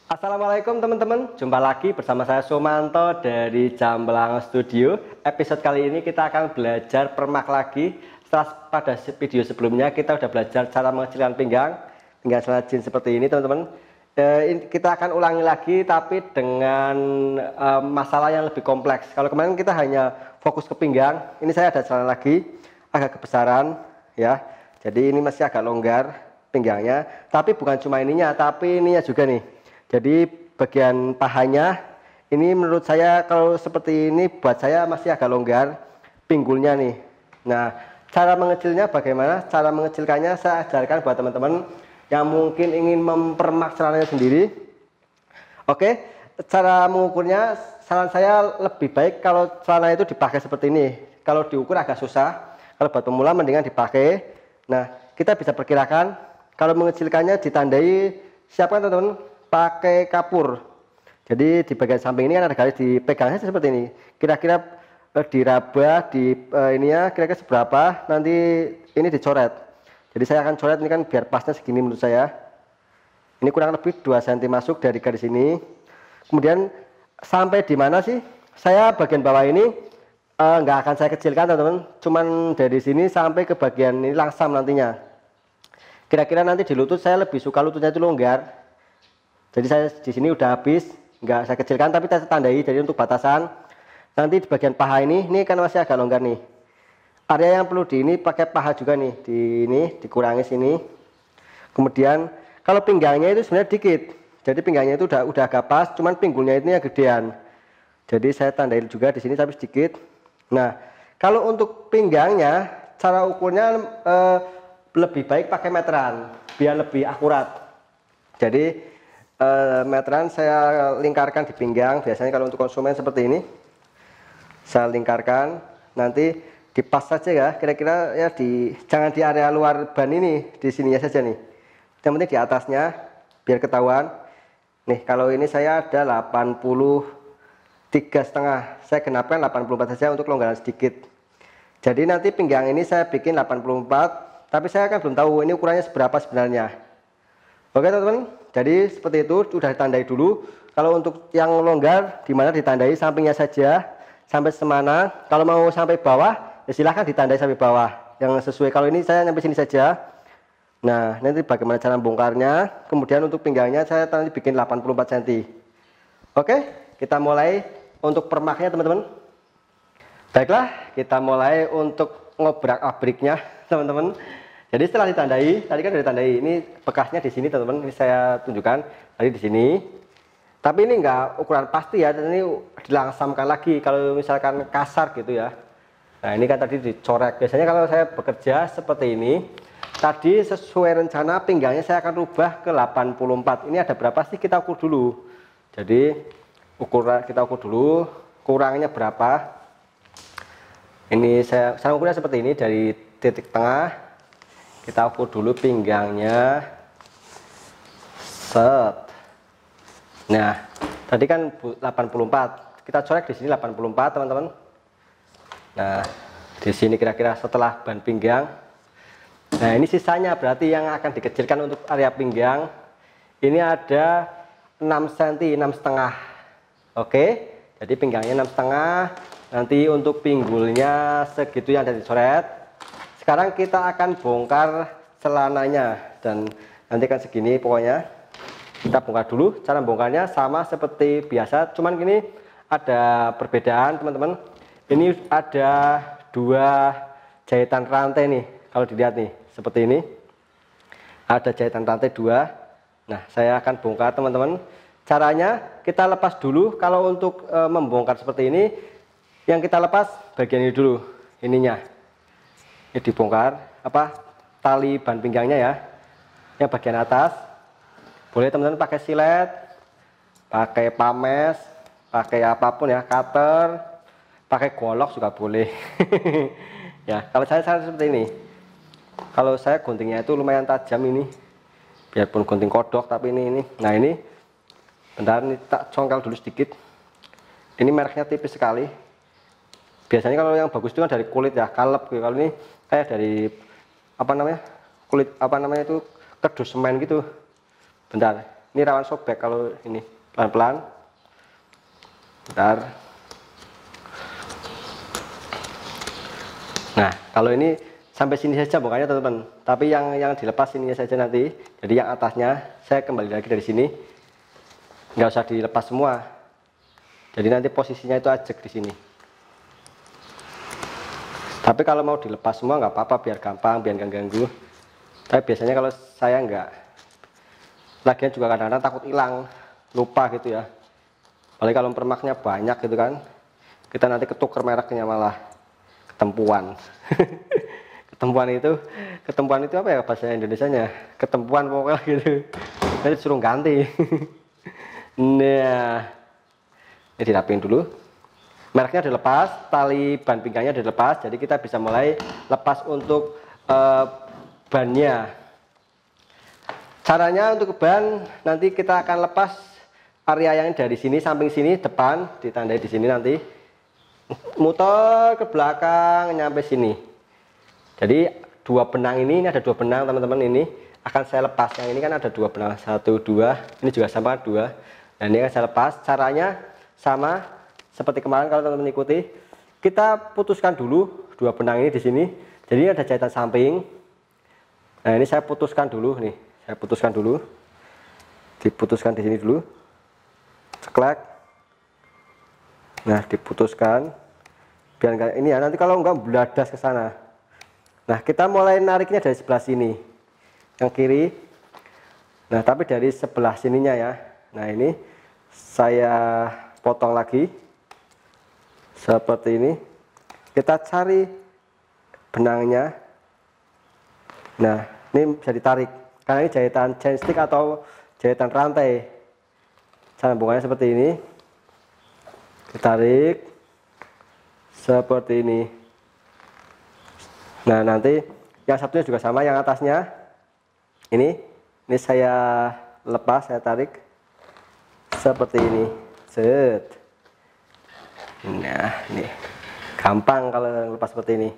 Assalamualaikum teman-teman, jumpa lagi bersama saya Sumanto dari Jamblang Studio. Episode kali ini kita akan belajar permak lagi. Setelah pada video sebelumnya kita sudah belajar cara mengecilkan pinggang celana jeans seperti ini teman-teman. Kita akan ulangi lagi tapi dengan masalah yang lebih kompleks. Kalau kemarin kita hanya fokus ke pinggang, ini saya ada celana lagi agak kebesaran ya. Jadi ini masih agak longgar pinggangnya, tapi bukan cuma ininya, tapi ininya juga nih. Jadi bagian pahanya ini menurut saya kalau seperti ini buat saya masih agak longgar pinggulnya nih. Nah, cara mengecilnya bagaimana? Cara mengecilkannya saya ajarkan buat teman-teman yang mungkin ingin mempermak celananya sendiri. Oke, cara mengukurnya saran saya lebih baik kalau celana itu dipakai seperti ini. Kalau diukur agak susah. Kalau buat pemula mendingan dipakai. Nah, kita bisa perkirakan kalau mengecilkannya ditandai siapkan teman-teman pakai kapur. Jadi di bagian samping ini kan ada garis, dipegangnya seperti ini. Kira-kira diraba di ininya kira-kira seberapa, nanti ini dicoret. Jadi saya akan coret ini kan biar pasnya segini menurut saya. Ini kurang lebih 2 cm masuk dari garis ini. Kemudian sampai di mana sih? Saya bagian bawah ini nggak akan saya kecilkan teman-teman. Cuman dari sini sampai ke bagian ini langsam nantinya. Kira-kira nanti di lutut saya lebih suka lututnya itu longgar. Jadi saya di sini udah habis, nggak saya kecilkan tapi saya tandai. Jadi untuk batasan nanti di bagian paha ini kan masih agak longgar nih. Area yang perlu di ini pakai paha juga nih, di ini dikurangi sini. Kemudian kalau pinggangnya itu sebenarnya dikit. Jadi pinggangnya itu udah agak pas, cuman pinggulnya ini yang gedean. Jadi saya tandai juga di sini tapi sedikit. Nah, kalau untuk pinggangnya cara ukurnya lebih baik pakai meteran biar lebih akurat. Jadi meteran saya lingkarkan di pinggang. Biasanya kalau untuk konsumen seperti ini saya lingkarkan, nanti dipas saja ya, kira-kira ya jangan di area luar ban ini, di sininya saja nih, yang penting di atasnya biar ketahuan. Nih kalau ini saya ada 83,5, saya genapkan 84 saja untuk kelonggaran sedikit. Jadi nanti pinggang ini saya bikin 84, tapi saya kan belum tahu ini ukurannya seberapa sebenarnya. Oke teman-teman, jadi seperti itu sudah ditandai dulu. Kalau untuk yang longgar dimana ditandai sampingnya saja sampai semana. Kalau mau sampai bawah ya silahkan ditandai sampai bawah yang sesuai. Kalau ini saya sampai sini saja. Nah nanti bagaimana cara bongkarnya. Kemudian untuk pinggangnya saya nanti bikin 84 cm. Oke, kita mulai untuk permaknya teman-teman. Baiklah, kita mulai untuk ngobrak-abriknya teman-teman. Jadi setelah ditandai, tadi kan sudah ditandai, ini bekasnya di sini teman-teman, ini saya tunjukkan tadi di sini. Tapi ini enggak ukuran pasti ya, dan ini dilangsamkan lagi kalau misalkan kasar gitu ya. Nah ini kan tadi dicorek. Biasanya kalau saya bekerja seperti ini, tadi sesuai rencana pinggangnya saya akan rubah ke 84. Ini ada berapa sih kita ukur dulu. Jadi kita ukur dulu, kurangnya berapa. Ini saya ukurnya seperti ini dari titik tengah. Kita ukur dulu pinggangnya. Set. Nah, tadi kan 84. Kita corek di sini 84, teman-teman. Nah, di sini kira-kira setelah ban pinggang. Nah, ini sisanya berarti yang akan dikecilkan untuk area pinggang. Ini ada 6 cm, 6,5. Oke. Jadi pinggangnya 6,5. Nanti untuk pinggulnya segitu yang ada dicoret. Sekarang kita akan bongkar celananya dan nanti kan segini pokoknya. Kita bongkar dulu. Cara bongkarnya sama seperti biasa, cuman gini ada perbedaan teman-teman. Ini ada 2 jahitan rantai nih, kalau dilihat nih seperti ini. Ada jahitan rantai 2. Nah saya akan bongkar teman-teman. Caranya kita lepas dulu. Kalau untuk membongkar seperti ini, yang kita lepas bagian ini dulu, ininya. Ini dibongkar tali ban pinggangnya ya, yang bagian atas. Boleh teman-teman pakai silet, pakai pames, pakai apapun ya, cutter, pakai golok juga boleh. Ya kalau saya seperti ini. Kalau saya guntingnya itu lumayan tajam ini, biarpun gunting kodok tapi ini. Nah ini bentar, ini tak congkel dulu sedikit. Ini mereknya tipis sekali. Biasanya kalau yang bagus itu kan dari kulit ya, kalep gitu. Kalau ini kayak dari kulit itu kerdus semen gitu. Bentar, ini rawan sobek kalau ini. Pelan-pelan. Bentar. Nah, kalau ini sampai sini saja bukannya teman-teman, tapi yang dilepas sininya saja nanti. Jadi yang atasnya saya kembali lagi dari sini, nggak usah dilepas semua. Jadi nanti posisinya itu ajak di sini. Tapi kalau mau dilepas semua nggak apa-apa, biar gampang, biar nggak ganggu. Tapi biasanya kalau saya nggak, lagian juga kadang-kadang takut hilang, lupa gitu ya. Apalagi kalau permaknya banyak gitu kan, kita nanti ketuker mereknya malah ketempuan. ketempuan itu apa ya bahasa Indonesianya? Ketempuan pokoknya gitu. Jadi suruh ganti. Nah, ini dirapiin dulu. Mereknya dilepas, tali ban pinggangnya dilepas, jadi kita bisa mulai lepas untuk bannya. Caranya untuk ban nanti kita akan lepas area yang dari sini, samping sini, depan ditandai di sini nanti. Muter ke belakang nyampe sini. Jadi dua benang ini ada dua benang teman-teman, ini akan saya lepas. Yang ini kan ada dua benang, 1, 2, ini juga sama 2. Dan ini akan saya lepas. Caranya sama seperti kemarin kalau teman-teman ikuti. Kita putuskan dulu dua benang ini di sini. Jadi ini ada jahitan samping. Nah, ini saya putuskan dulu nih. Saya putuskan dulu. Diputuskan di sini dulu. Ceklek. Nah, diputuskan biar enggak ini ya, nanti kalau enggak beladas ke sana. Nah, kita mulai nariknya dari sebelah sini yang kiri. Nah, tapi dari sebelah sininya ya. Nah, ini saya potong lagi seperti ini. Kita cari benangnya. Nah, ini bisa ditarik karena ini jahitan chainstick atau jahitan rantai. Sambungannya seperti ini. Ditarik seperti ini. Nah, nanti yang satunya juga sama, yang atasnya ini saya lepas, saya tarik seperti ini. Set. Nah, ini gampang kalau lepas seperti ini,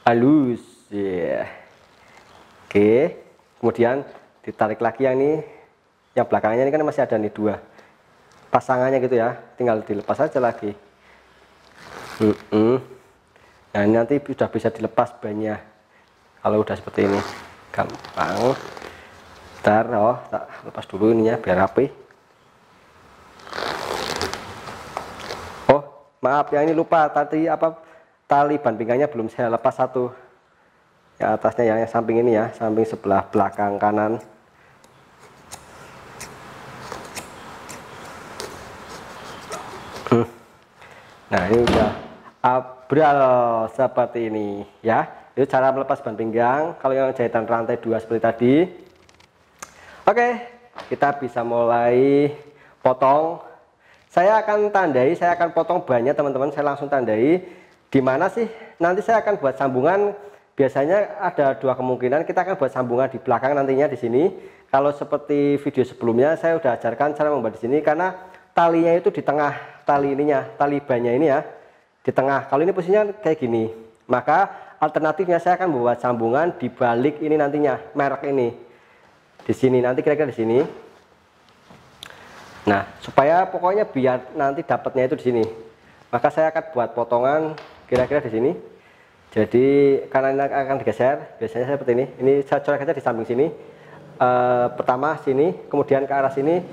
halus ya. Oke, kemudian ditarik lagi yang ini, yang belakangnya ini kan masih ada nih dua pasangannya gitu ya, tinggal dilepas aja lagi. Nah, ini nanti sudah bisa dilepas bannya kalau udah seperti ini, gampang. Ntar tak lepas dulu ininya biar rapi. Oh maaf, yang ini lupa tadi tali ban pinggangnya belum saya lepas satu, yang atasnya, yang samping ini ya, samping sebelah belakang kanan. Nah, ini udah abral seperti ini ya. Itu cara melepas ban pinggang kalau yang jahitan rantai 2 seperti tadi. Oke, kita bisa mulai potong. Saya akan tandai, saya akan potong bannya teman-teman. Saya langsung tandai di mana sih nanti saya akan buat sambungan. Biasanya ada dua kemungkinan, kita akan buat sambungan di belakang nantinya di sini. Kalau seperti video sebelumnya saya udah ajarkan cara membuat di sini, karena talinya itu di tengah, tali ininya, tali bannya ini ya, di tengah. Kalau ini posisinya kayak gini, maka alternatifnya saya akan membuat sambungan di balik ini nantinya, merek ini di sini, nanti kira-kira di sini. Nah, supaya pokoknya biar nanti dapatnya itu di sini, maka saya akan buat potongan kira-kira di sini. Jadi karena ini akan digeser, biasanya seperti ini. Ini saya coret aja di samping sini. Pertama sini, kemudian ke arah sini,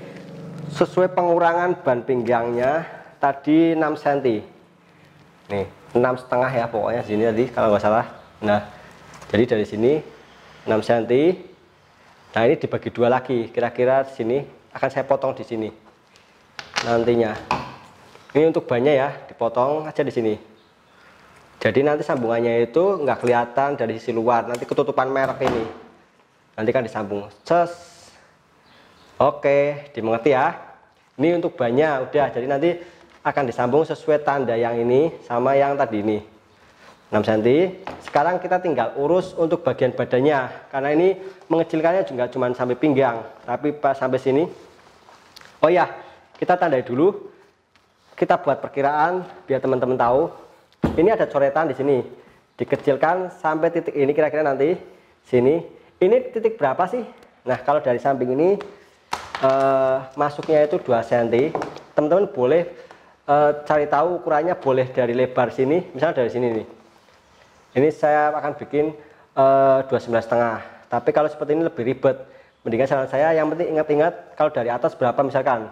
sesuai pengurangan ban pinggangnya tadi 6 cm. Nih, 6,5 ya pokoknya sini tadi kalau nggak salah. Nah, jadi dari sini 6 cm. Nah, ini dibagi dua lagi. Kira-kira sini akan saya potong di sini. Nantinya. Ini untuk bannya ya, dipotong aja di sini. Jadi nanti sambungannya itu nggak kelihatan dari sisi luar, nanti ketutupan merek ini. Nanti kan disambung. Ces. Oke, dimengerti ya. Ini untuk bannya udah, jadi nanti akan disambung sesuai tanda yang ini sama yang tadi ini 6 cm. Sekarang kita tinggal urus untuk bagian badannya, karena ini mengecilkannya juga cuma sampai pinggang, tapi pas sampai sini. Oh ya, kita tandai dulu, kita buat perkiraan biar teman-teman tahu. Ini ada coretan di sini, dikecilkan sampai titik ini, kira-kira nanti sini. Ini titik berapa sih? Nah, kalau dari samping ini masuknya itu 2 cm. Teman-teman boleh cari tahu ukurannya, boleh dari lebar sini, misalnya dari sini nih. Ini saya akan bikin 29,5. Tapi kalau seperti ini lebih ribet. Mendingan saran saya yang penting ingat-ingat kalau dari atas berapa, misalkan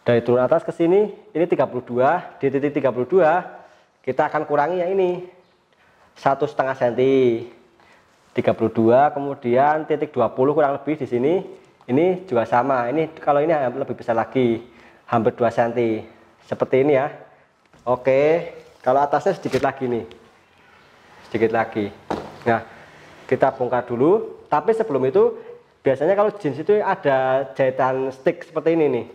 dari turun atas ke sini ini 32, di titik 32 kita akan kurangi yang ini 1,5 cm. 32, kemudian titik 20 kurang lebih di sini. Ini juga sama. Ini kalau ini lebih besar lagi, hampir 2 cm. Seperti ini ya. Oke, kalau atasnya sedikit lagi nih. Sedikit lagi. Nah, kita bongkar dulu. Tapi sebelum itu biasanya kalau jeans itu ada jahitan stick seperti ini nih.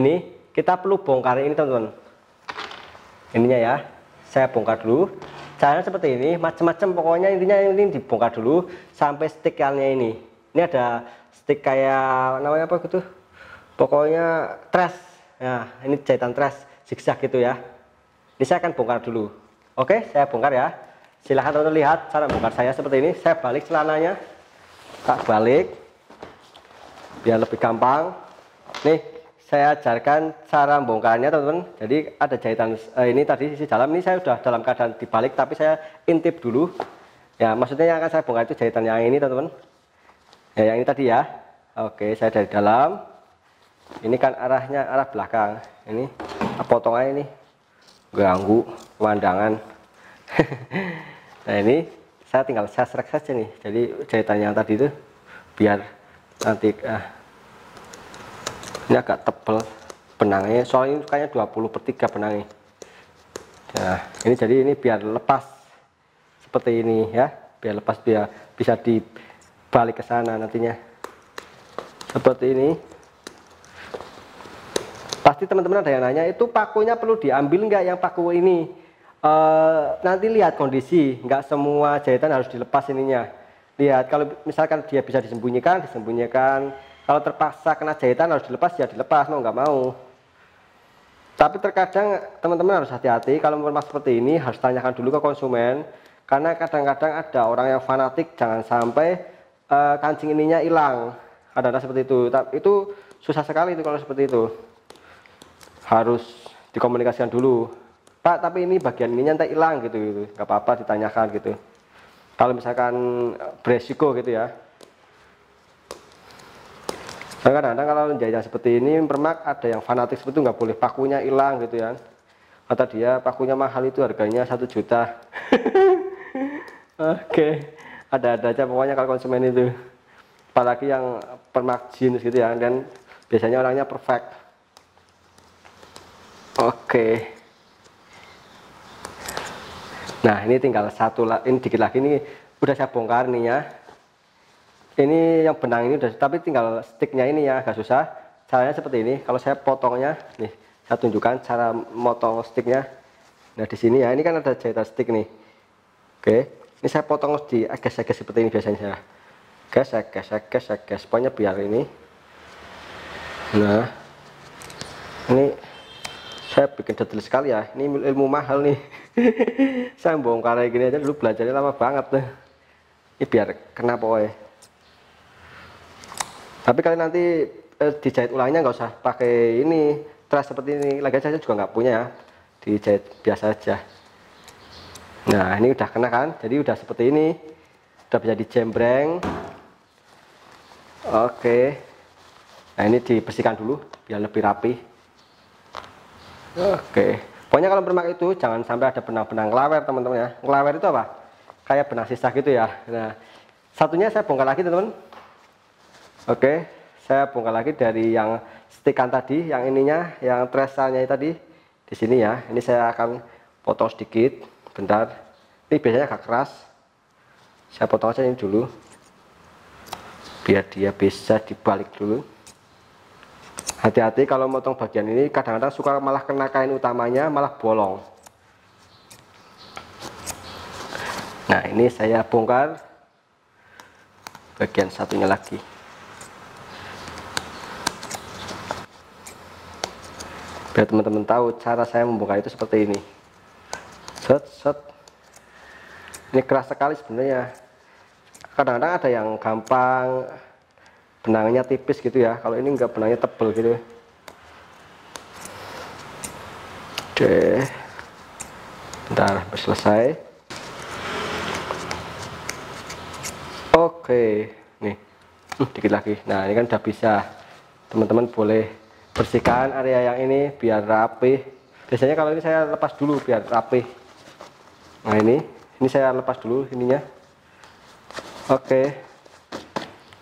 Ini kita perlu bongkar ini teman-teman. Ininya ya. Saya bongkar dulu. Caranya seperti ini, macam-macam pokoknya, intinya ini dibongkar dulu sampai sticknya ini. Ini ada stick kayak namanya apa gitu. Pokoknya trash. Nah, ini jahitan trash zigzag gitu ya. Ini saya akan bongkar dulu. Oke, saya bongkar ya. Silahkan teman-teman lihat cara bongkar saya seperti ini. Saya balik celananya. Tak balik biar lebih gampang. Nih, saya ajarkan cara bongkarnya teman-teman. Jadi ada jahitan ini tadi sisi dalam, ini saya sudah dalam keadaan dibalik tapi saya intip dulu. Ya, maksudnya yang akan saya bongkar itu jahitan yang ini teman-teman. Ya, yang ini tadi ya. Oke, saya dari dalam. Ini kan arahnya arah belakang. Ini potongannya ini ganggu pemandangan. Nah, ini saya tinggal saya serak saja nih. Jadi jahitan yang tadi itu biar nanti ini agak tebal benangnya, soalnya ini kayaknya 20/3 benangnya. Nah, ini jadi ini biar lepas seperti ini ya, biar lepas, biar bisa dibalik ke sana nantinya. Seperti ini. Pasti teman-teman ada yang nanya, itu pakunya perlu diambil nggak yang paku ini? Nanti lihat kondisi, nggak semua jahitan harus dilepas ininya. Lihat, kalau misalkan dia bisa disembunyikan, disembunyikan. Kalau terpaksa kena jahitan harus dilepas, ya dilepas, mau nggak mau. Tapi terkadang teman-teman harus hati-hati, kalau memang seperti ini harus tanyakan dulu ke konsumen. Karena kadang-kadang ada orang yang fanatik, jangan sampai kancing ininya hilang. Kadang-kadang seperti itu. Itu susah sekali itu kalau seperti itu. Harus dikomunikasikan dulu. Pak, tapi ini bagian ininya nanti hilang gitu, nggak apa-apa ditanyakan gitu. Kalau misalkan beresiko gitu ya. Kadang-kadang kalau jahitan seperti ini permak ada yang fanatik seperti itu, nggak boleh pakunya hilang gitu ya. Kata dia pakunya mahal, itu harganya 1 juta. Oke, ada-ada aja pokoknya kalau konsumen itu. Apalagi yang permak jeans gitu ya, dan biasanya orangnya perfect. Oke. Nah, ini tinggal satu, ini dikit lagi, ini udah saya bongkar nih ya. Ini yang benang ini udah, tapi tinggal sticknya ini ya, agak susah. Caranya seperti ini. Kalau saya potongnya, nih saya tunjukkan cara motong sticknya. Nah, di sini ya, ini kan ada jahitan stick nih. Oke, ini saya potong di agas-agas seperti ini biasanya saya. Gas, pokoknya biar ini. Nah, ini saya bikin detail sekali ya. Ini ilmu mahal nih. Saya bongkar kayak gini aja dulu, belajarnya lama banget tuh. Ini biar kena pokoknya. Tapi kalian nanti dijahit ulangnya nggak usah pakai ini trash seperti ini. Lagi saya juga nggak punya ya. Dijahit biasa aja. Nah, ini udah kena kan? Jadi udah seperti ini. Udah bisa dijembreng. Oke. Nah, ini dibersihkan dulu biar lebih rapi. Oke. Pokoknya kalau permak itu jangan sampai ada benang-benang ngelawer teman-teman ya. Ngelawer itu apa? Kayak benang sisa gitu ya. Nah, satunya saya bongkar lagi teman-teman. Oke, saya bongkar lagi dari yang stikan tadi, yang ininya, yang trasannya tadi di sini ya. Ini saya akan potong sedikit, bentar. Ini biasanya agak keras. Saya potong aja ini dulu, biar dia bisa dibalik dulu. Hati-hati kalau motong bagian ini, kadang-kadang suka malah kena kain utamanya, malah bolong. Nah, ini saya bongkar bagian satunya lagi. Biar teman-teman tahu cara saya membongkar itu seperti ini. Set. Ini keras sekali sebenarnya. Kadang-kadang ada yang gampang benangnya tipis gitu ya. Kalau ini enggak, benangnya tebel gitu. Oke, bentar, selesai. Oke, nih, dikit lagi. Nah, ini kan udah bisa. Teman-teman boleh bersihkan area yang ini biar rapi. Biasanya kalau ini saya lepas dulu biar rapi. Nah, ini saya lepas dulu ininya. Oke.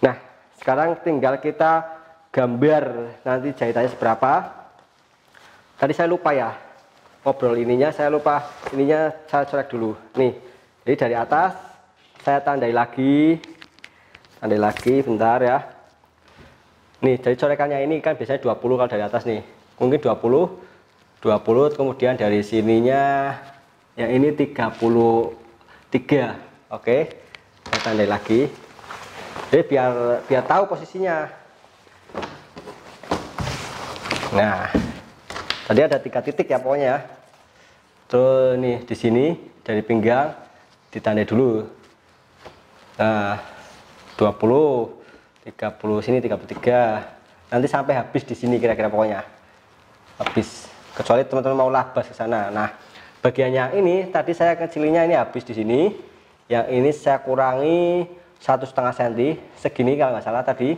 Nah, sekarang tinggal kita gambar nanti jahitannya seberapa. Tadi saya lupa ya, ngobrol ininya saya lupa, ininya saya coret dulu. Nih, jadi dari atas saya tandai lagi bentar ya. Nih, jadi corekannya ini kan biasanya 20 kalau dari atas nih. Mungkin 20, kemudian dari sininya yang ini 33. Oke. Saya tandai lagi. Jadi biar tahu posisinya. Nah, tadi ada 3 titik ya pokoknya ya. Terus nih di sini dari pinggang ditandai dulu. Nah, 20, 30 sini 33. Nanti sampai habis di sini kira-kira pokoknya. Habis. Kecuali teman-teman mau labas ke sana. Nah, bagian yang ini tadi saya kecilinya ini habis di sini. Yang ini saya kurangi 1,5 cm, segini kalau nggak salah tadi.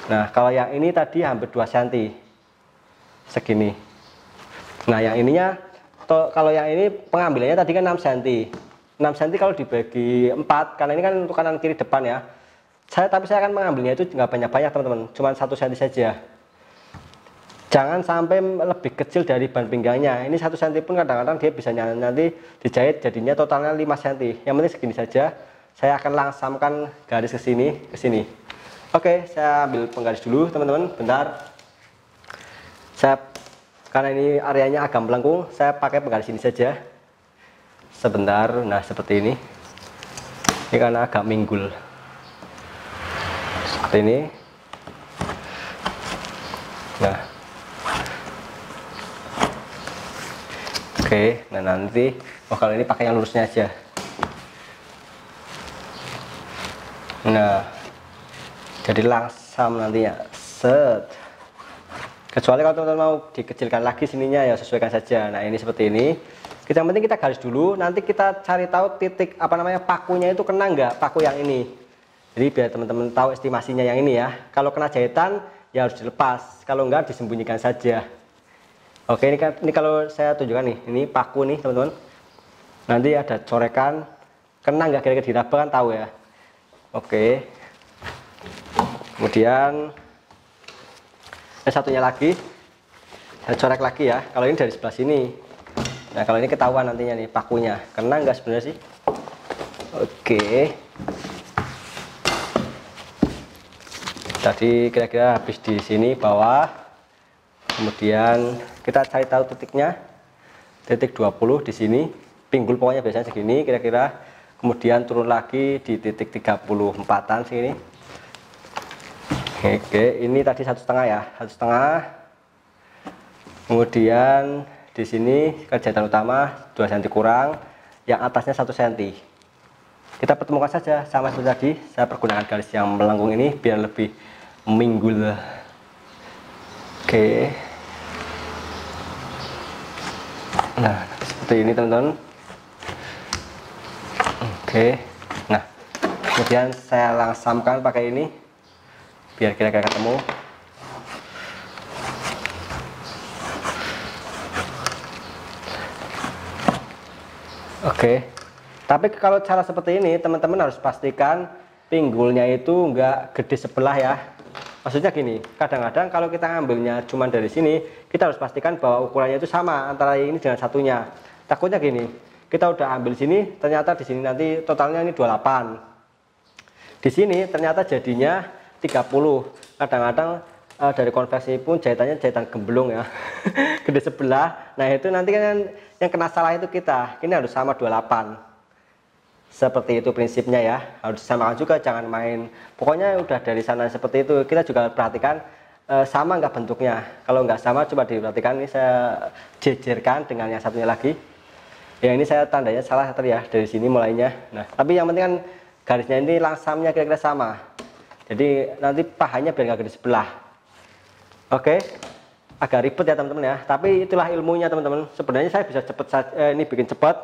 Nah, kalau yang ini tadi hampir 2 cm, segini. Nah, yang ininya kalau yang ini pengambilannya tadi kan 6 cm. 6 cm kalau dibagi 4, karena ini kan untuk kanan kiri depan ya. Tapi saya akan mengambilnya itu nggak banyak-banyak teman-teman, cuma 1 cm saja. Jangan sampai lebih kecil dari ban pinggangnya. Ini 1 cm pun kadang-kadang dia bisa nanti dijahit jadinya totalnya 5 cm. Yang penting segini saja. Saya akan langsamkan garis ke sini, ke sini. Oke, saya ambil penggaris dulu teman-teman, bentar. Karena ini areanya agak melengkung, saya pakai penggaris ini saja. Sebentar, nah seperti ini. Ini karena agak minggul. Seperti ini. Nah. Oke, nah nanti, kalau ini pakai yang lurusnya aja. Nah, jadi langsam nantinya, set. Kecuali kalau teman-teman mau dikecilkan lagi sininya ya sesuaikan saja. Nah, ini seperti ini. Yang penting kita garis dulu, nanti kita cari tahu titik pakunya itu kena nggak paku yang ini. Jadi biar teman-teman tahu estimasinya yang ini ya. Kalau kena jahitan ya harus dilepas, kalau enggak disembunyikan saja. Oke, ini kalau saya tunjukkan nih, ini paku nih teman-teman. Nanti ada corekan, kena nggak kira-kira diraba kan tahu ya. Oke. Kemudian satunya lagi, saya corek lagi ya. Kalau ini dari sebelah sini. Nah, kalau ini ketahuan nantinya nih pakunya, kena nggak sebenarnya sih? Oke. Tadi kira-kira habis di sini bawah. Kemudian kita cari tahu titiknya, titik 20 di sini, pinggul pokoknya biasanya segini kira-kira. Kemudian turun lagi di titik 34-an sini. Oke, ini tadi 1,5 ya, 1,5. Kemudian di sini jahitan utama 2 cm kurang, yang atasnya 1 cm. Kita pertemukan saja sama seperti tadi. Saya pergunakan garis yang melengkung ini biar lebih minggul. Oke. Nah, seperti ini teman-teman. Oke. Nah, kemudian saya langsamkan pakai ini biar kira-kira ketemu. Oke. Tapi kalau cara seperti ini teman-teman harus pastikan pinggulnya itu enggak gede sebelah ya. Maksudnya gini, kadang-kadang kalau kita ngambilnya cuma dari sini, kita harus pastikan bahwa ukurannya itu sama antara ini dengan satunya. Takutnya gini, kita udah ambil sini, ternyata di sini nanti totalnya ini 28. Di sini ternyata jadinya 30. Kadang-kadang dari konversi pun jahitannya jahitan gemblong ya, gede sebelah. Nah itu nanti kan yang kena salah itu kita. Ini harus sama 28. Seperti itu prinsipnya ya, harus disamakan juga, jangan main pokoknya udah dari sana seperti itu. Kita juga perhatikan sama nggak bentuknya. Kalau nggak sama coba diperhatikan. Ini saya jejerkan dengan yang satunya lagi. Ya ini saya tandanya salah tadi ya, dari sini mulainya. Nah tapi yang penting kan garisnya ini langsamnya kira-kira sama. Jadi nanti pahanya biar nggak di sebelah. Oke, agak ribet ya teman-teman ya, tapi itulah ilmunya teman-teman. Sebenarnya saya bisa cepet saja, ini bikin cepat,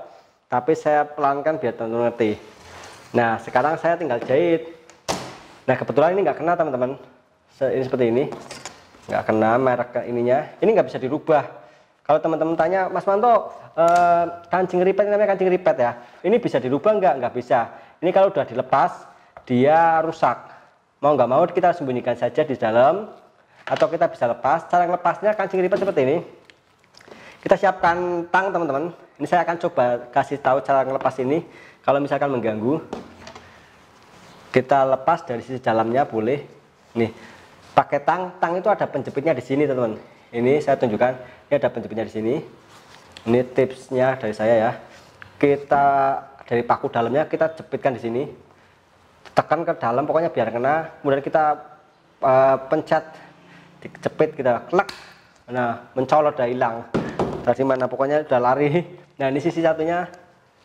tapi saya pelankan biar teman-teman ngerti. Nah sekarang saya tinggal jahit. Nah kebetulan ini nggak kena teman-teman, ini seperti ini, nggak kena merek ininya. Ini nggak bisa dirubah. Kalau teman-teman tanya, Mas Manto, kancing ripet, ini namanya kancing ripet ya, ini bisa dirubah nggak bisa. Ini kalau udah dilepas dia rusak, mau nggak mau kita sembunyikan saja di dalam, atau kita bisa lepas. Cara lepasnya kancing ripet seperti ini. Kita siapkan tang teman-teman. Ini saya akan coba kasih tahu cara ngelepas ini. Kalau misalkan mengganggu, kita lepas dari sisi dalamnya boleh. Nih, pakai tang. Tang itu ada penjepitnya di sini teman-teman. Ini saya tunjukkan. Ini ada penjepitnya di sini. Ini tipsnya dari saya ya. Kita dari paku dalamnya kita jepitkan di sini. Tekan ke dalam, pokoknya biar kena. Kemudian kita pencet, dijepit, kita klek. Nah, mencolot, udah hilang. Dari mana? Pokoknya udah lari. Nah, ini sisi satunya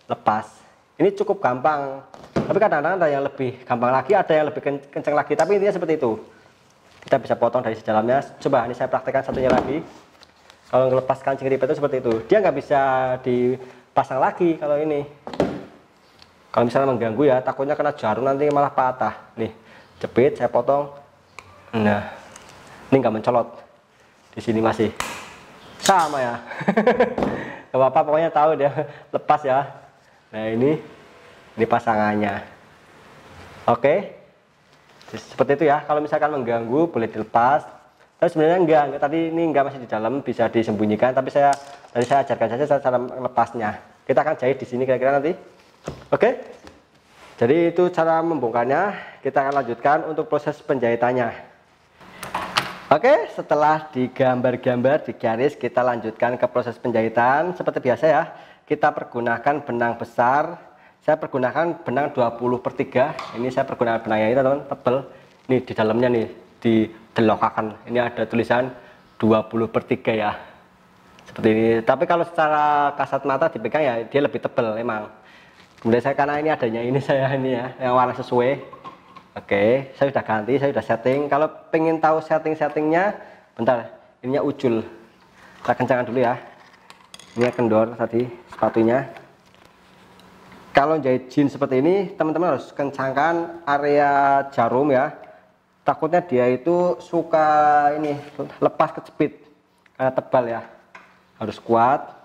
lepas. Ini cukup gampang. Tapi kadang-kadang ada yang lebih gampang lagi, ada yang lebih kencang lagi. Tapi intinya seperti itu. Kita bisa potong dari sisi dalamnya. Coba ini saya praktekkan satunya lagi. Kalau ngelepas kancing ripet itu seperti itu. Dia nggak bisa dipasang lagi kalau ini. Kalau misalnya mengganggu ya, takutnya kena jarum nanti malah patah. Nih, jepit, saya potong. Nah, ini nggak mencolot. Di sini masih sama ya. Gak apa-apa, pokoknya tahu dia lepas ya. Nah ini pasangannya. Oke, seperti itu ya. Kalau misalkan mengganggu boleh dilepas. Tapi sebenarnya enggak. Tadi ini enggak, masih di dalam, bisa disembunyikan. Tapi tadi saya ajarkan saja cara melepasnya. Kita akan jahit di sini kira-kira nanti. Oke, jadi itu cara membongkarnya. Kita akan lanjutkan untuk proses penjahitannya. Oke, setelah digambar-gambar, digaris, kita lanjutkan ke proses penjahitan. Seperti biasa ya, kita pergunakan benang besar. Saya pergunakan benang 20/3. Ini saya pergunakan benang yang ini teman-teman, tebal. Ini di dalamnya nih, didelokakan. Ini ada tulisan 20/3 ya. Seperti ini. Tapi kalau secara kasat mata dipegang ya, dia lebih tebal emang. Kemudian saya, karena ini adanya ini saya ini ya, yang warna sesuai. Oke, saya sudah ganti, saya sudah setting. Kalau pengen tahu settingnya, bentar, ininya ujul. Kita kencangkan dulu ya. Ini kendor tadi sepatunya. Kalau jahit jeans seperti ini, teman-teman harus kencangkan area jarum ya. Takutnya dia itu suka ini lepas kejepit karena tebal ya. Harus kuat.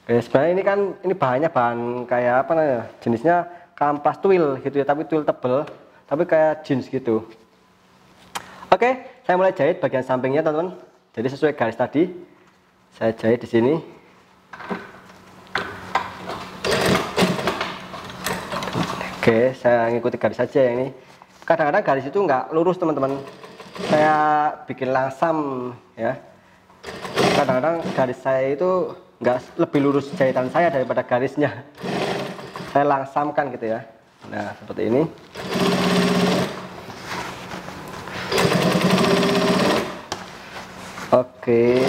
Sebenarnya ini kan bahannya bahan kayak apa namanya, jenisnya kampas twill gitu ya, tapi twill tebel, tapi kayak jeans gitu. Oke, saya mulai jahit bagian sampingnya teman-teman. Jadi sesuai garis tadi, saya jahit di sini. Oke, saya ngikuti garis saja yang ini. Kadang-kadang garis itu nggak lurus teman-teman. Saya bikin langsam ya. Kadang-kadang garis saya itu nggak lebih lurus jahitan saya daripada garisnya. Saya langsamkan gitu ya. Nah seperti ini. Oke.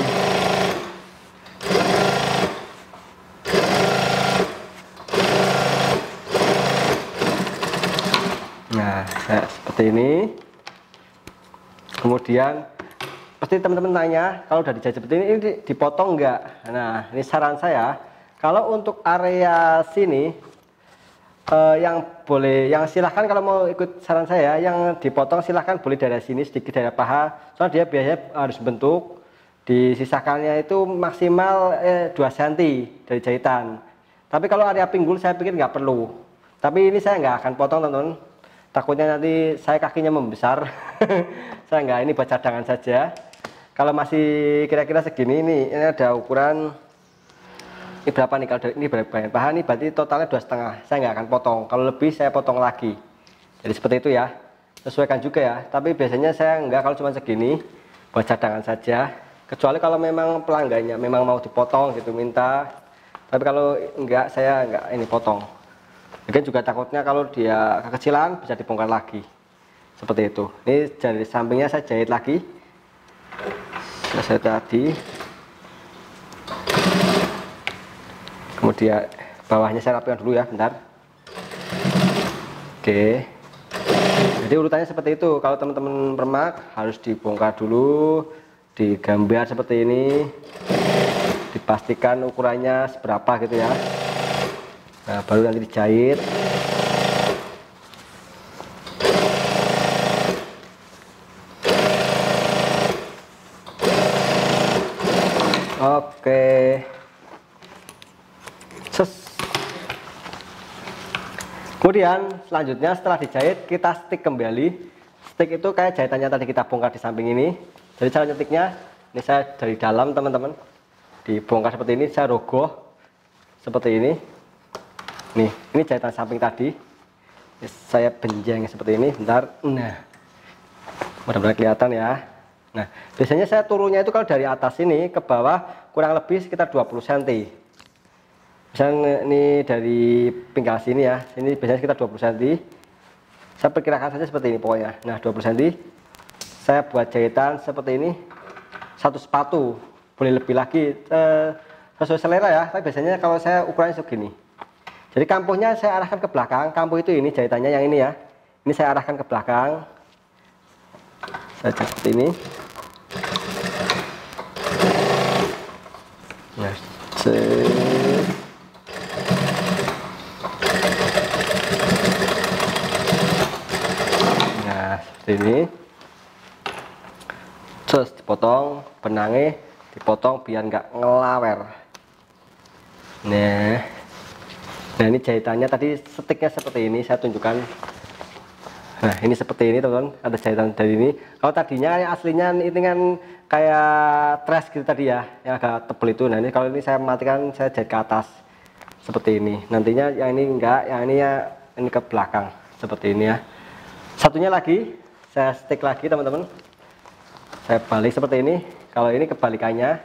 Nah seperti ini. Kemudian pasti teman-teman tanya, kalau udah dijahit seperti ini dipotong enggak? Nah ini saran saya, kalau untuk area sini yang silahkan, kalau mau ikut saran saya, yang dipotong silahkan boleh dari sini sedikit, dari paha. Soalnya dia biasanya harus bentuk, disisakannya itu maksimal 2 cm dari jahitan. Tapi kalau area pinggul saya pikir nggak perlu. Tapi ini saya nggak akan potong teman-teman, takutnya nanti saya kakinya membesar. Saya nggak, ini buat cadangan saja. Kalau masih kira-kira segini, ini ada ukuran, ini berapa nih, kalau ini bagian paha nih berarti totalnya 2,5. Saya nggak akan potong, kalau lebih saya potong lagi. Jadi seperti itu ya, sesuaikan juga ya. Tapi biasanya saya nggak, kalau cuma segini buat cadangan saja. Kecuali kalau memang pelanggannya memang mau dipotong gitu, minta. Tapi kalau enggak, saya nggak ini potong. Mungkin juga takutnya kalau dia kekecilan bisa dibongkar lagi. Seperti itu. Ini dari sampingnya saya jahit lagi. Saya tadi. Kemudian bawahnya saya rapikan dulu ya, bentar. Oke. Jadi urutannya seperti itu. Kalau teman-teman permak harus dibongkar dulu, digambar seperti ini, dipastikan ukurannya seberapa gitu ya. Nah, baru nanti dijahit. Oke. Kemudian selanjutnya setelah dijahit kita stick kembali. Stick itu kayak jahitannya tadi kita bongkar di samping ini. Jadi cara nyetiknya ini saya dari dalam teman-teman, dibongkar seperti ini, saya rogoh seperti ini. Nih, ini jahitan samping tadi. Saya benjeng seperti ini. Bentar. Nah, mudah-mudahan kelihatan ya. Nah, biasanya saya turunnya itu kalau dari atas ini ke bawah kurang lebih sekitar 20 cm. Misalnya ini dari pinggang sini ya, ini biasanya sekitar 20 cm. Saya perkirakan saja seperti ini pokoknya. Nah, 20 cm. Saya buat jahitan seperti ini, satu sepatu, boleh lebih lagi, sesuai selera ya. Tapi biasanya kalau saya ukurannya segini. Jadi kampuhnya saya arahkan ke belakang. Kampuh itu ini jahitannya yang ini ya. Ini saya arahkan ke belakang. Saya seperti ini. Nah, seperti ini. Terus dipotong benangnya, dipotong biar nggak ngelawer. Nah, ini jahitannya tadi stiknya seperti ini, saya tunjukkan. Nah, ini seperti ini teman-teman, ada jahitan dari ini. Kalau tadinya yang aslinya ini kan kayak trash gitu tadi ya, yang agak tebel itu. Nah, ini kalau ini saya matikan, saya jahit ke atas seperti ini. Nantinya yang ini enggak, yang ini ya ini ke belakang seperti ini ya. Satunya lagi saya stick lagi teman-teman, saya balik seperti ini. Kalau ini kebalikannya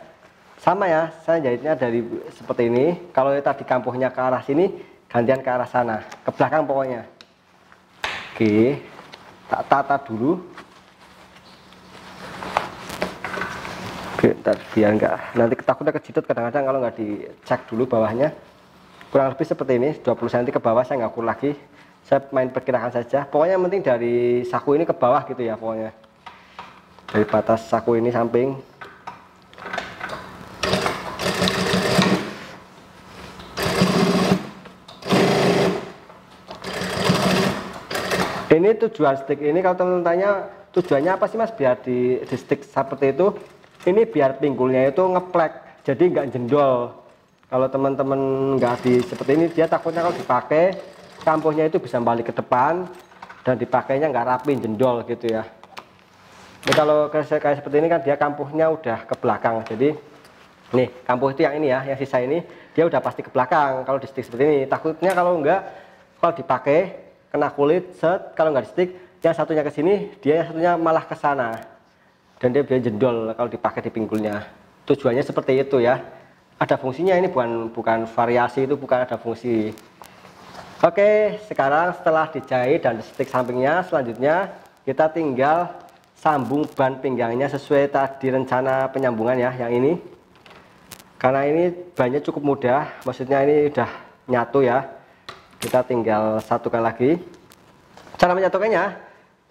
sama ya, saya jahitnya dari seperti ini. Kalau tadi kampuhnya ke arah sini, gantian ke arah sana, ke belakang pokoknya. Oke, tak tata dulu. Oke, biar enggak nanti takutnya kecidut kadang-kadang kalau nggak dicek dulu bawahnya. Kurang lebih seperti ini, 20 cm ke bawah, saya nggak ukur lagi. Saya main perkirakan saja. Pokoknya yang penting dari saku ini ke bawah gitu ya pokoknya. Dari batas saku ini samping. Ini tujuan stick ini kalau teman-teman tanya tujuannya apa sih mas biar di stick seperti itu? Ini biar pinggulnya itu ngeplek, jadi nggak jendol. Kalau teman-teman nggak di seperti ini, dia takutnya kalau dipakai kampuhnya itu bisa balik ke depan dan dipakainya nggak rapi, jendol gitu ya. Ini kalau kayak seperti ini kan dia kampuhnya udah ke belakang, jadi nih kampuh itu yang ini ya, yang sisa ini dia udah pasti ke belakang. Kalau di stick seperti ini, takutnya kalau enggak, kalau dipakai kena kulit, set, kalau nggak di stick, yang satunya ke sini, dia yang satunya malah ke sana, dan dia bisa jendol kalau dipakai di pinggulnya. Tujuannya seperti itu ya. Ada fungsinya, ini bukan variasi, itu bukan ada fungsi. Oke, sekarang setelah dijahit dan stick sampingnya, selanjutnya kita tinggal sambung ban pinggangnya sesuai tadi rencana penyambungan ya, yang ini. Karena ini bannya cukup mudah, maksudnya ini udah nyatu ya. Kita tinggal satukan lagi. Cara menyatukannya,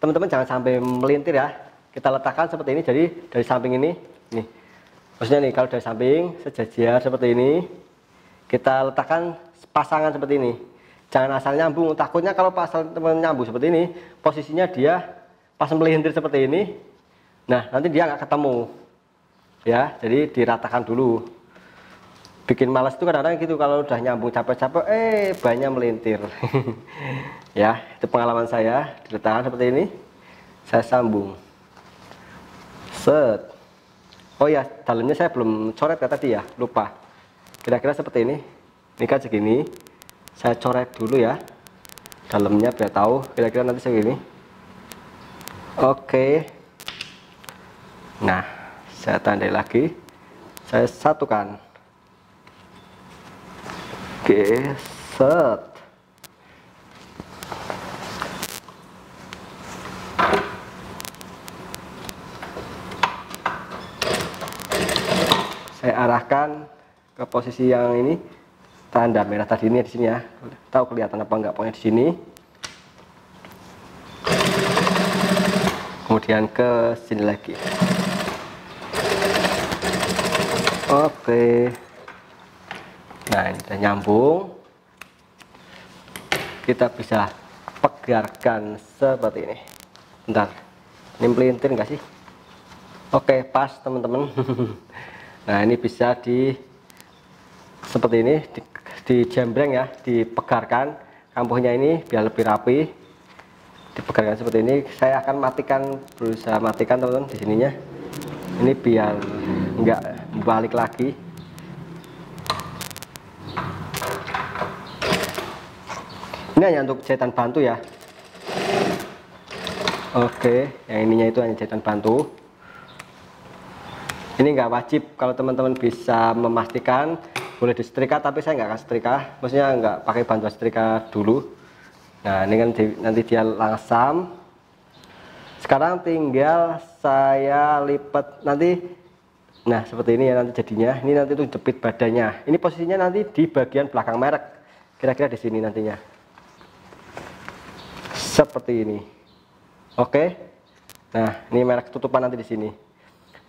teman-teman jangan sampai melintir ya. Kita letakkan seperti ini, jadi dari samping ini, nih. Maksudnya nih, kalau dari samping sejajar seperti ini, kita letakkan pasangan seperti ini. Jangan asal nyambung, takutnya kalau pas teman nyambung seperti ini, posisinya dia pas melintir seperti ini, nah nanti dia nggak ketemu ya, jadi diratakan dulu. Bikin malas itu kadang-kadang gitu, kalau udah nyambung capek-capek banyak melintir. Ya, itu pengalaman saya, diletakkan seperti ini, saya sambung, set. Oh ya, dalamnya saya belum coret ya tadi ya, lupa. Kira-kira seperti ini kan segini, saya coret dulu ya dalamnya biar tahu kira-kira nanti segini. Oke, nah saya tandai lagi, saya satukan. Oke, set. Saya arahkan ke posisi yang ini, tanda merah tadi ini di sini ya. Tahu kelihatan apa enggak, pokoknya di sini. kemudian ke sini lagi. Oke, nah ini udah nyambung. Kita bisa pegarkan seperti ini. Bentar, ini melintir enggak sih? Oke, pas teman-teman. Nah ini bisa seperti ini, dijembreng ya, dipegarkan kampuhnya ini biar lebih rapi. Dipegarkan seperti ini. Saya akan berusaha matikan teman-teman di sininya. Ini biar enggak balik lagi. Ini hanya untuk jahitan bantu ya. Oke, yang ininya itu hanya jahitan bantu. Ini enggak wajib, kalau teman-teman bisa memastikan boleh disetrika, tapi saya nggak akan setrika, maksudnya nggak pakai bantuan setrika dulu. Nah ini kan nanti dia langsam. Sekarang tinggal saya lipat nanti. Nah seperti ini ya nanti jadinya. Ini nanti tuh jepit badannya. Ini posisinya nanti di bagian belakang merek, kira-kira di sini nantinya. Seperti ini. Oke. Nah ini merek tutupan nanti di sini.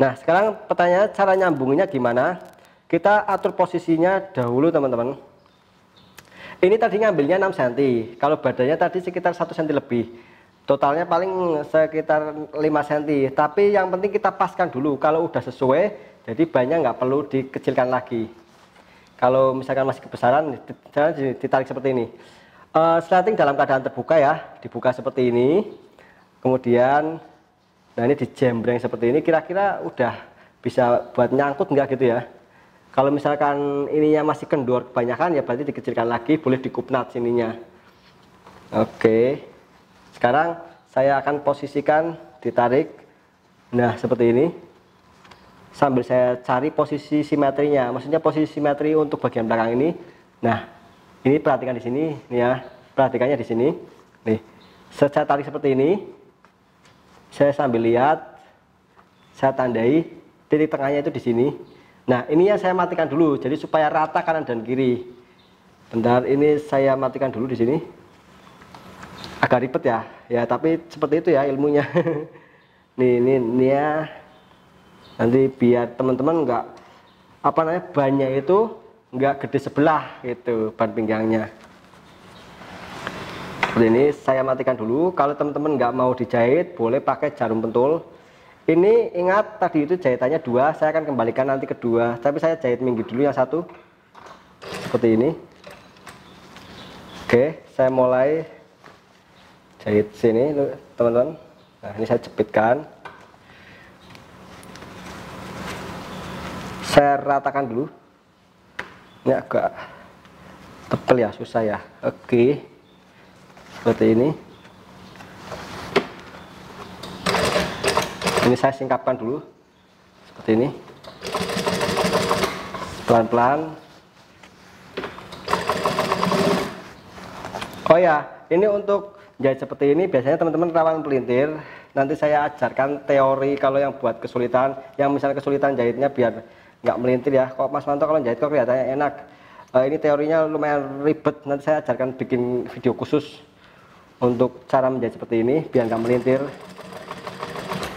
Nah sekarang pertanyaan cara nyambungnya gimana? Kita atur posisinya dahulu teman-teman. Ini tadi ngambilnya 6 cm. Kalau badannya tadi sekitar 1 cm lebih. Totalnya paling sekitar 5 cm. Tapi yang penting kita paskan dulu. Kalau udah sesuai, jadi banyak nggak perlu dikecilkan lagi. Kalau misalkan masih kebesaran, ditarik seperti ini. Slating dalam keadaan terbuka ya. Dibuka seperti ini. Kemudian, nah ini dijembreng seperti ini. Kira-kira udah bisa buat nyangkut nggak gitu ya. Kalau misalkan ininya masih kendor kebanyakan ya berarti dikecilkan lagi, boleh dikupnat sininya. Oke. Sekarang saya akan posisikan, ditarik. Nah, seperti ini. Sambil saya cari posisi simetrinya. Maksudnya posisi simetri untuk bagian belakang ini. Nah, ini perhatikan di sini nih ya. Perhatikannya di sini. Nih. Saya tarik seperti ini. Saya sambil lihat, saya tandai titik tengahnya itu di sini. Nah ini yang saya matikan dulu, jadi supaya rata kanan dan kiri. Bentar, ini saya matikan dulu di sini. Agak ribet ya, ya tapi seperti itu ya ilmunya. Ini ya. Nanti biar teman-teman nggak bannya itu nggak gede sebelah gitu ban pinggangnya. Seperti ini saya matikan dulu. Kalau teman-teman nggak mau dijahit, boleh pakai jarum pentul. Ini ingat tadi itu jahitannya 2, saya akan kembalikan nanti kedua, tapi saya jahit minggir dulu yang 1 seperti ini. Oke, saya mulai jahit sini teman-teman. Nah ini saya jepitkan, saya ratakan dulu. Ini agak tebal ya, susah ya. Oke, seperti ini. Ini saya singkapkan dulu seperti ini, pelan-pelan. Oh ya, ini untuk jahit seperti ini biasanya teman-teman rawan pelintir. Nanti saya ajarkan teori kalau yang buat kesulitan, yang misalnya kesulitan jahitnya biar nggak melintir ya. Kok Mas Manto kalau jahit kok kelihatannya enak. Ini teorinya lumayan ribet. Nanti saya ajarkan bikin video khusus untuk cara menjahit seperti ini biar nggak melintir.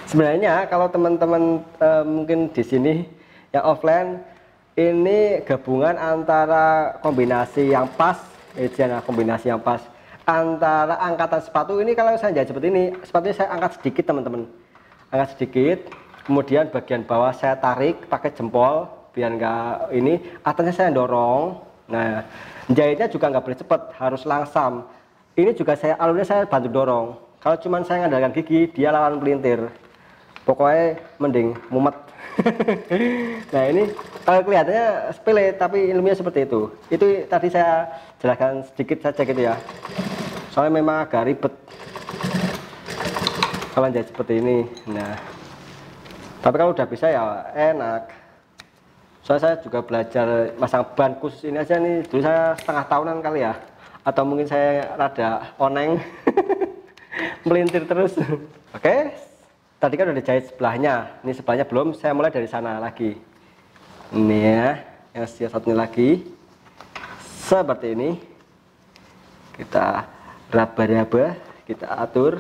Sebenarnya kalau teman-teman mungkin di sini yang offline, ini gabungan antara kombinasi yang pas, kombinasi yang pas antara angkatan sepatu. Ini kalau saya jahit seperti ini, sepatunya saya angkat sedikit teman-teman, angkat sedikit, kemudian bagian bawah saya tarik pakai jempol biar enggak ini, atasnya saya dorong. Nah jahitnya juga nggak boleh cepat, harus langsam. Ini juga alurnya saya bantu dorong. Kalau cuman saya ngandalkan gigi, dia lawan pelintir. Pokoknya mending mumet. Nah ini kelihatannya sepele tapi ilmunya seperti itu. Itu tadi saya jelaskan sedikit saja gitu ya. Soalnya memang agak ribet kalau jahit seperti ini. Nah tapi kalau udah bisa ya enak. Soalnya saya juga belajar masang ban khusus ini aja nih. Dulu saya setengah tahunan kali ya. Atau mungkin saya rada oneng. Melintir terus. Oke. Tadi kan udah jahit sebelahnya, ini sebelahnya belum, saya mulai dari sana lagi. Ini ya, yang satunya lagi. Seperti ini. Kita raba-raba, kita atur.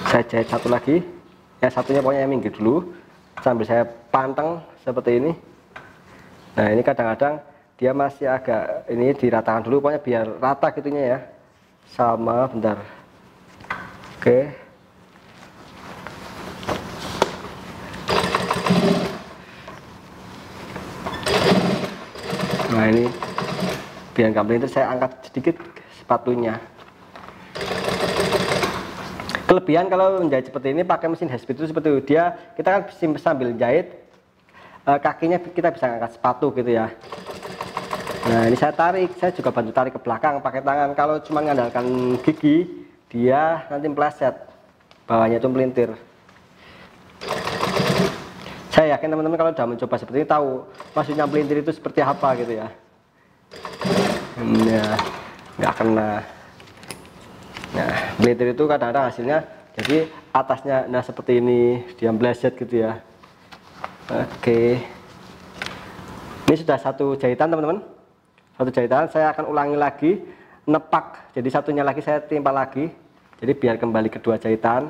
Saya jahit satu lagi, yang satunya pokoknya minggir dulu sambil saya panteng seperti ini. Nah ini kadang-kadang dia masih agak ini diratakan dulu, pokoknya biar rata gitunya ya, sama. Bentar. Oke. Nah ini biar nggak melintir, saya angkat sedikit sepatunya. Kelebihan kalau menjahit seperti ini pakai mesin high speed itu seperti itu, kita kan sambil jahit kakinya kita bisa angkat sepatu gitu ya. Nah ini saya tarik, saya juga bantu tarik ke belakang pakai tangan. Kalau cuma mengandalkan gigi, dia nanti meleset, bawahnya itu melintir. Saya yakin teman-teman kalau sudah mencoba seperti ini tahu maksudnya melintir itu seperti apa gitu ya. Nah nggak kena. Nah melintir itu kadang-kadang hasilnya jadi atasnya nah seperti ini, dia meleset gitu ya. Oke, ini sudah satu jahitan teman-teman, satu jahitan. Saya akan ulangi lagi, nepak, jadi satunya lagi saya timpa lagi, jadi biar kembali kedua jahitan.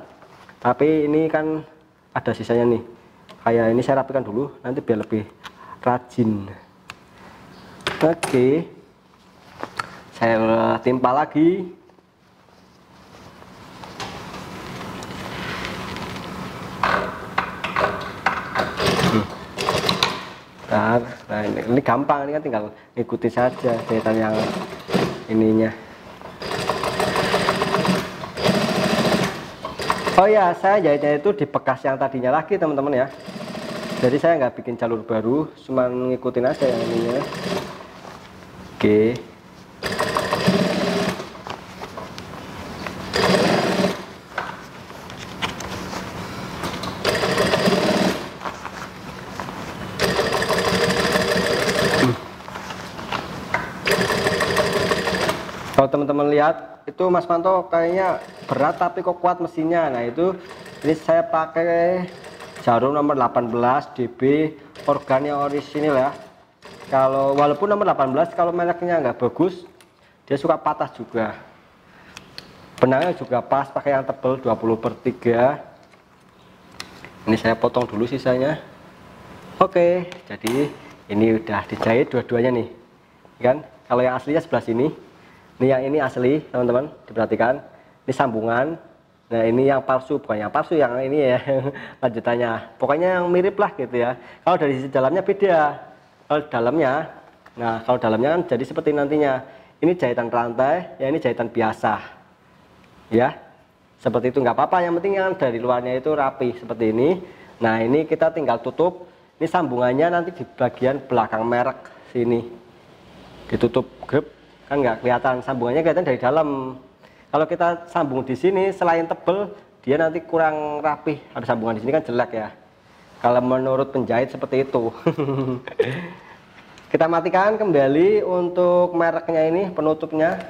Tapi ini kan ada sisanya nih, kayak ini saya rapikan dulu nanti biar lebih rajin. Oke, saya timpa lagi. Nah ini gampang, ini kan tinggal ikuti saja jahitan yang ininya. Oh ya, saya jahitnya itu di bekas yang tadinya lagi teman-teman ya. Jadi saya nggak bikin jalur baru, cuma ngikutin aja yang ininya. Oke. Kalau teman-teman lihat itu Mas Manto kayaknya berat tapi kok kuat mesinnya. Nah itu ini saya pakai jarum nomor 18 DB organ yang orisinil ya. Kalau walaupun nomor 18 kalau mereknya nggak bagus dia suka patah juga. Benangnya juga pas, pakai yang tebal 20/3. Ini saya potong dulu sisanya. Oke, jadi ini udah dijahit dua-duanya nih kan. Kalau yang aslinya sebelah sini, ini yang ini asli teman-teman, diperhatikan ini sambungan. Nah ini yang palsu, bukan yang palsu, yang ini ya lanjutannya, pokoknya yang mirip lah gitu ya. Kalau dari sisi dalamnya beda, kalau dalamnya, nah kalau dalamnya kan jadi seperti nantinya ini jahitan rantai ya, ini jahitan biasa ya, seperti itu nggak apa-apa, yang penting yang dari luarnya itu rapi seperti ini. Nah ini kita tinggal tutup, ini sambungannya nanti di bagian belakang merek sini ditutup grep, kan nggak kelihatan, sambungannya kelihatan dari dalam. Kalau kita sambung di sini selain tebel dia nanti kurang rapi, ada sambungan di sini kan jelek ya kalau menurut penjahit seperti itu. Kita matikan kembali untuk mereknya ini, penutupnya.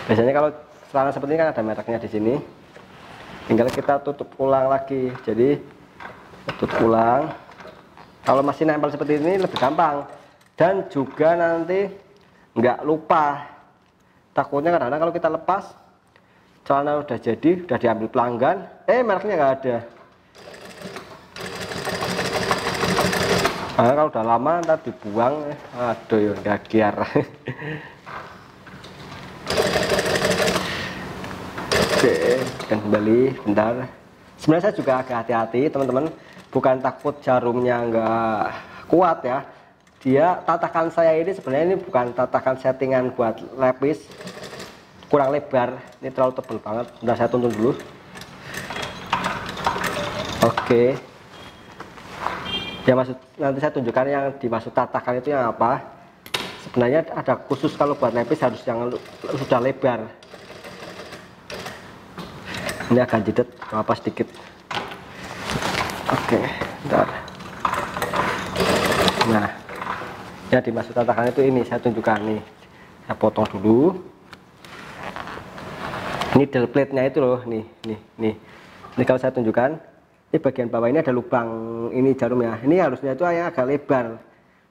Biasanya kalau celana seperti ini kan ada mereknya di sini, tinggal kita tutup ulang lagi. Jadi tutup ulang, kalau masih nempel seperti ini lebih gampang, dan juga nanti nggak lupa. Takutnya kadang-kadang kalau kita lepas celana udah jadi, udah diambil pelanggan, mereknya nggak ada. Nah, kalau udah lama ntar dibuang, aduh ya nggak giar. Oke, kembali bentar. Sebenarnya saya juga agak hati-hati teman-teman, bukan takut jarumnya nggak kuat ya. Dia tatakan saya ini sebenarnya ini bukan tatakan settingan buat lepis, kurang lebar, ini terlalu tebal banget. Bentar saya tuntun dulu. Oke, ya maksud nanti saya tunjukkan yang dimaksud tatakan itu yang apa. Sebenarnya ada khusus kalau buat lepis harus yang sudah lebar. Ini agak jedet, apa sedikit. Oke, bentar. Nah ya dimaksud tatakan itu ini saya tunjukkan nih, saya potong dulu. Ini del plate nya itu loh, nih ini kalau saya tunjukkan, ini bagian bawah ini ada lubang ini jarum ya, ini harusnya itu yang agak lebar,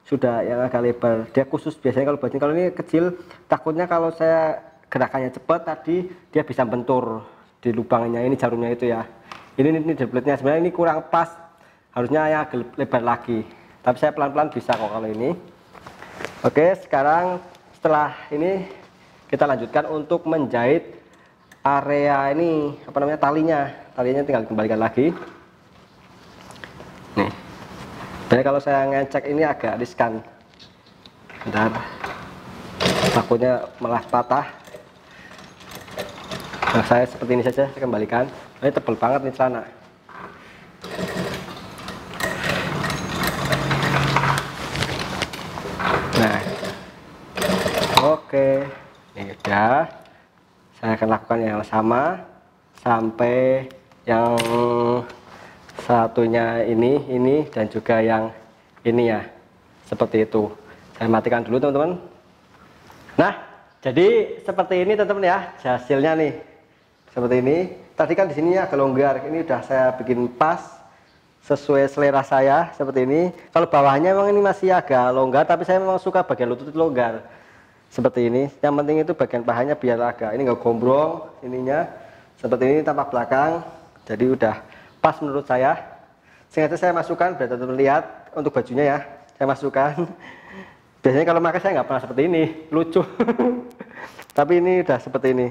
sudah yang agak lebar, dia khusus biasanya kalau buat ini. Kalau ini kecil takutnya kalau saya gerakannya cepat tadi dia bisa bentur di lubangnya ini, jarumnya itu ya. Ini jepitnya sebenarnya ini kurang pas, harusnya yang agak lebar lagi, tapi saya pelan-pelan bisa kok kalau ini. Oke, sekarang setelah ini kita lanjutkan untuk menjahit area ini, apa namanya, talinya tinggal kembalikan lagi nih. Sebenarnya kalau saya ngecek ini agak riskan, bentar, takutnya malah patah. Nah, saya seperti ini saja, saya kembalikan. Ini tebal banget nih celana. Nah, oke, ini udah. Saya akan lakukan yang sama sampai yang satunya ini dan juga yang ini ya, seperti itu. Saya matikan dulu teman-teman. Nah, jadi seperti ini teman-teman ya, hasilnya nih seperti ini. Tadi kan di sini agak longgar, ini udah saya bikin pas sesuai selera saya seperti ini. Kalau bawahnya memang ini masih agak longgar, tapi saya memang suka bagian lutut longgar seperti ini. Yang penting itu bagian pahanya biar agak ini nggak gombrong ininya, seperti ini tampak belakang. Jadi udah pas menurut saya. Sengaja saya masukkan biar teman-teman lihat untuk bajunya ya, saya masukkan. Biasanya kalau pakai saya nggak pernah seperti ini, lucu. Tapi ini udah seperti ini.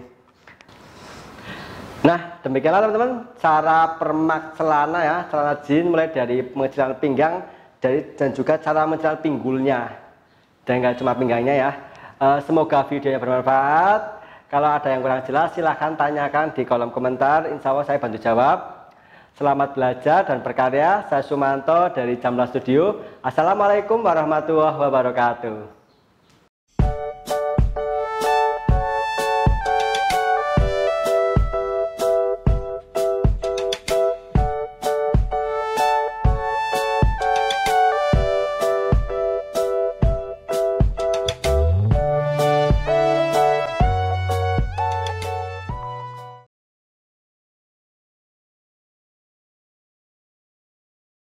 Nah, demikianlah teman-teman cara permak celana ya, celana jeans, mulai dari pengecilan pinggang dan juga cara mencilan pinggulnya, dan nggak cuma pinggangnya ya. Semoga videonya bermanfaat. Kalau ada yang kurang jelas silahkan tanyakan di kolom komentar, insya Allah saya bantu jawab. Selamat belajar dan berkarya. Saya Sumanto dari Jamblang Studio. Assalamualaikum warahmatullahi wabarakatuh.